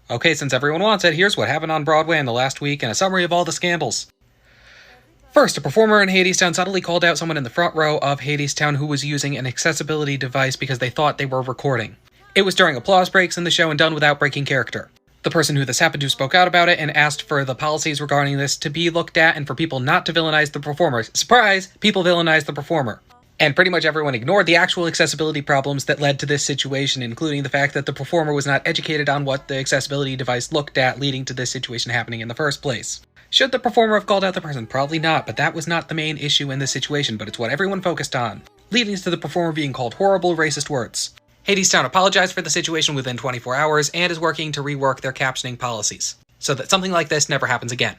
Okay, since everyone wants it, here's what happened on Broadway in the last week and a summary of all the scandals. First, a performer in Hadestown subtly called out someone in the front row of Hadestown who was using an accessibility device because they thought they were recording. It was during applause breaks in the show and done without breaking character. The person who this happened to spoke out about it and asked for the policies regarding this to be looked at and for people not to villainize the performer. Surprise! People villainized the performer. And pretty much everyone ignored the actual accessibility problems that led to this situation, including the fact that the performer was not educated on what the accessibility device looked at, leading to this situation happening in the first place. Should the performer have called out the person? Probably not, but that was not the main issue in this situation, but it's what everyone focused on, leading to the performer being called horrible, racist words. Hadestown apologized for the situation within 24 hours and is working to rework their captioning policies, so that something like this never happens again.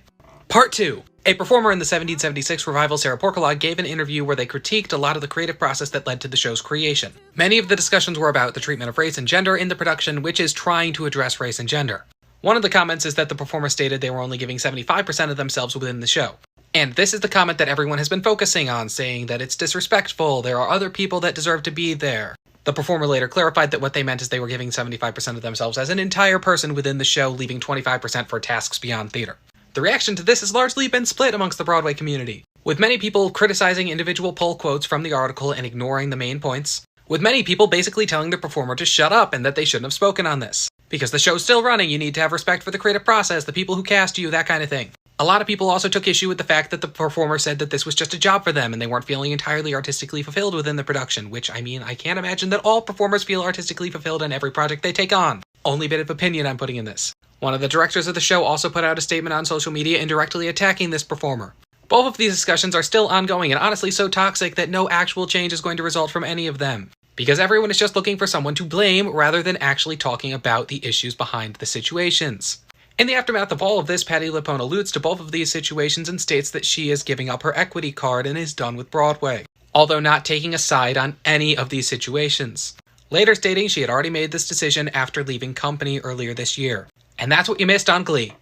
Part 2. A performer in the 1776 revival, Sarah Porkelog, gave an interview where they critiqued a lot of the creative process that led to the show's creation. Many of the discussions were about the treatment of race and gender in the production, which is trying to address race and gender. One of the comments is that the performer stated they were only giving 75% of themselves within the show. And this is the comment that everyone has been focusing on, saying that it's disrespectful, there are other people that deserve to be there. The performer later clarified that what they meant is they were giving 75% of themselves as an entire person within the show, leaving 25% for tasks beyond theater. The reaction to this has largely been split amongst the Broadway community, with many people criticizing individual pull quotes from the article and ignoring the main points, with many people basically telling the performer to shut up and that they shouldn't have spoken on this. Because the show's still running, you need to have respect for the creative process, the people who cast you, that kind of thing. A lot of people also took issue with the fact that the performer said that this was just a job for them and they weren't feeling entirely artistically fulfilled within the production, which, I mean, I can't imagine that all performers feel artistically fulfilled in every project they take on. Only bit of opinion I'm putting in this. One of the directors of the show also put out a statement on social media indirectly attacking this performer. Both of these discussions are still ongoing and honestly so toxic that no actual change is going to result from any of them. Because everyone is just looking for someone to blame rather than actually talking about the issues behind the situations. In the aftermath of all of this, Patti LuPone alludes to both of these situations and states that she is giving up her equity card and is done with Broadway, although not taking a side on any of these situations. Later stating she had already made this decision after leaving company earlier this year. And that's what you missed on Glee.